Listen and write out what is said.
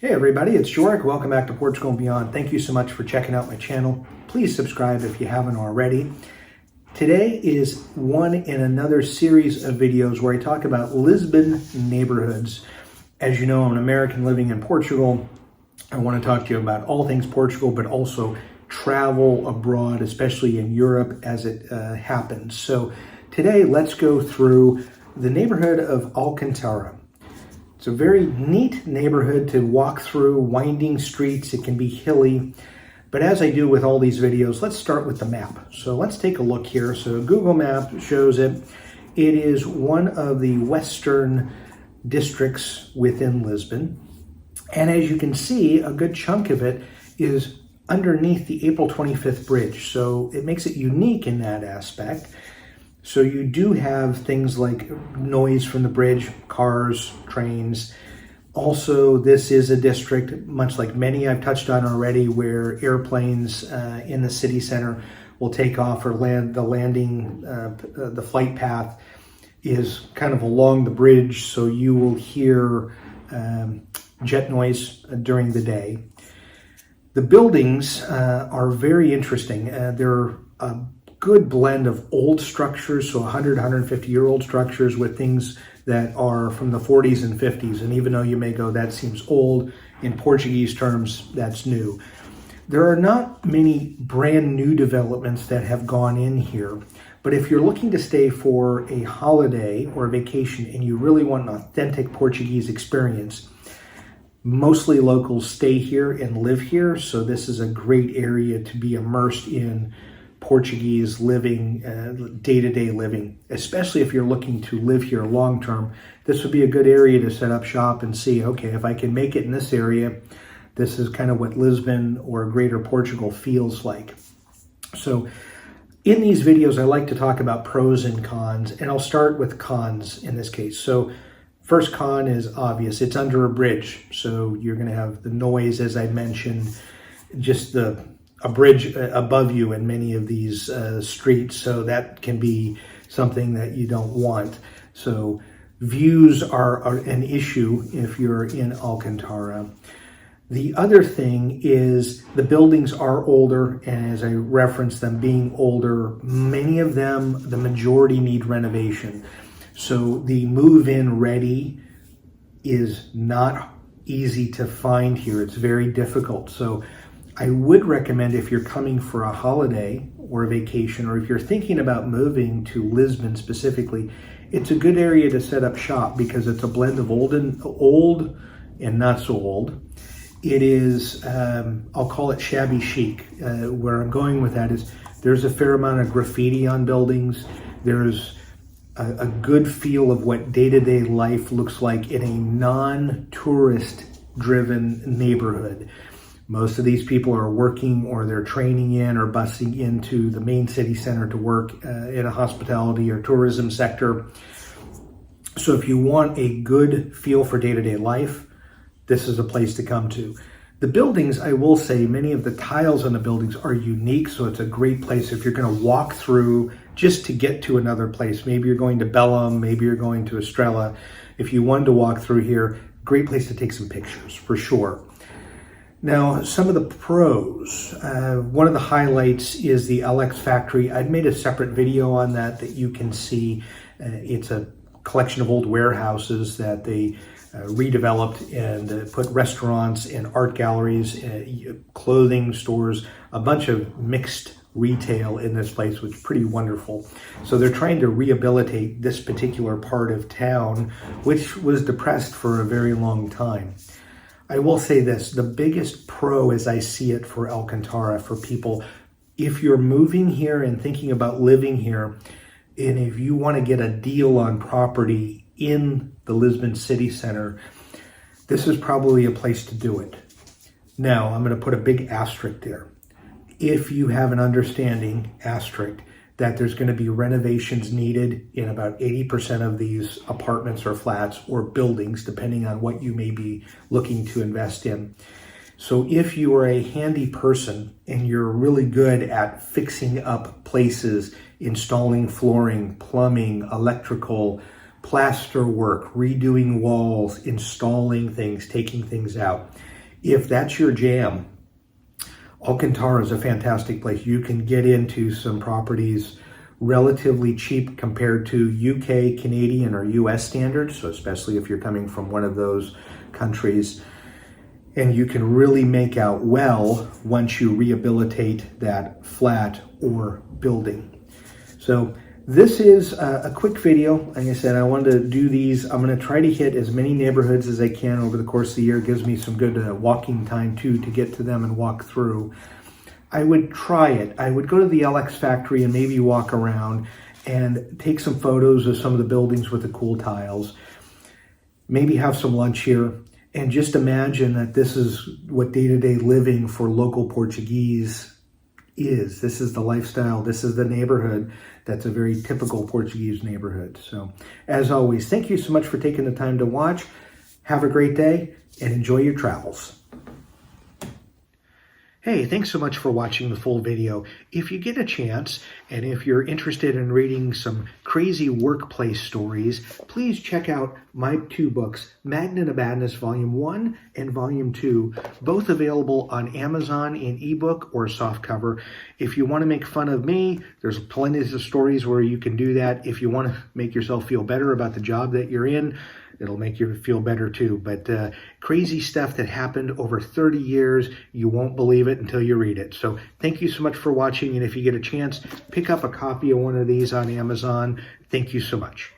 Hey everybody, it's Jorik. Welcome back to Portugal and Beyond. Thank you so much for checking out my channel. Please subscribe if you haven't already. Today is one in another series of videos where I talk about Lisbon neighborhoods. As you know, I'm an American living in Portugal. I want to talk to you about all things Portugal, but also travel abroad, especially in Europe as it happens. So today, let's go through the neighborhood of Alcantara. It's a very neat neighborhood to walk through, winding streets. It can be hilly. But as I do with all these videos, let's start with the map. So let's take a look here. So Google Map shows it. It is one of the western districts within Lisbon. And as you can see, a good chunk of it is underneath the April 25th bridge. So it makes it unique in that aspect. So you do have things like noise from the bridge, cars, trains. Also, this is a district, much like many I've touched on already, where airplanes in the city center will take off or land. The flight path is kind of along the bridge, so you will hear jet noise during the day. The buildings are very interesting. They're good blend of old structures, so 100, 150-year-old structures with things that are from the 40s and 50s. And even though you may go, that seems old, in Portuguese terms, that's new. There are not many brand new developments that have gone in here, but if you're looking to stay for a holiday or a vacation and you really want an authentic Portuguese experience, mostly locals stay here and live here, so this is a great area to be immersed in Portuguese living, day-to-day living, especially if you're looking to live here long-term. This would be a good area to set up shop and see, okay, if I can make it in this area, this is kind of what Lisbon or Greater Portugal feels like. So in these videos, I like to talk about pros and cons, and I'll start with cons in this case. So first con is obvious. It's under a bridge, so you're going to have the noise, as I mentioned, just a bridge above you in many of these streets, so that can be something that you don't want. So views are an issue if you're in Alcantara. The other thing is the buildings are older, and as I referenced them being older, many of them, the majority need renovation. So the move-in ready is not easy to find here. It's very difficult. So I would recommend, if you're coming for a holiday or a vacation, or if you're thinking about moving to Lisbon specifically, it's a good area to set up shop because it's a blend of old and not so old. It is, I'll call it shabby chic. Where I'm going with that is there's a fair amount of graffiti on buildings. There's a good feel of what day-to-day life looks like in a non-tourist driven neighborhood. Most of these people are working, or they're training in or busing into the main city center to work in a hospitality or tourism sector. So if you want a good feel for day-to-day life, this is a place to come to. The buildings, I will say, many of the tiles on the buildings are unique, so it's a great place if you're going to walk through just to get to another place. Maybe you're going to Belém, maybe you're going to Estrela. If you wanted to walk through here, great place to take some pictures, for sure. Now, some of the pros. One of the highlights is the LX factory. I've made a separate video on that you can see. It's a collection of old warehouses that they redeveloped and put restaurants and art galleries, clothing stores, a bunch of mixed retail in this place, which is pretty wonderful. So they're trying to rehabilitate this particular part of town, which was depressed for a very long time. I will say this, the biggest pro as I see it for Alcantara, for people, if you're moving here and thinking about living here, and if you want to get a deal on property in the Lisbon city center, this is probably a place to do it. Now, I'm going to put a big asterisk there. If you have an understanding, asterisk, that there's going to be renovations needed in about 80% of these apartments or flats or buildings, depending on what you may be looking to invest in. So if you are a handy person and you're really good at fixing up places, installing flooring, plumbing, electrical, plaster work, redoing walls, installing things, taking things out. If that's your jam, Alcantara is a fantastic place. You can get into some properties relatively cheap compared to UK, Canadian, or US standards, so especially if you're coming from one of those countries. And you can really make out well once you rehabilitate that flat or building. So this is a quick video. Like I said, I wanted to do these. I'm going to try to hit as many neighborhoods as I can over the course of the year. It gives me some good walking time too to get to them and walk through. I would try it. I would go to the LX factory and maybe walk around and take some photos of some of the buildings with the cool tiles. Maybe have some lunch here. And just imagine that this is what day-to-day living for local Portuguese is. This is the lifestyle. This is the neighborhood that's a very typical Portuguese neighborhood. So, as always, thank you so much for taking the time to watch. Have a great day and enjoy your travels. Hey, thanks so much for watching the full video. If you get a chance, and if you're interested in reading some crazy workplace stories, please check out my two books, Magnet of Madness Volume 1 and Volume 2, both available on Amazon in ebook or softcover. If you want to make fun of me, there's plenty of stories where you can do that. If you want to make yourself feel better about the job that you're in, it'll make you feel better too. But crazy stuff that happened over 30 years, you won't believe it until you read it. So thank you so much for watching. And if you get a chance, pick up a copy of one of these on Amazon. Thank you so much.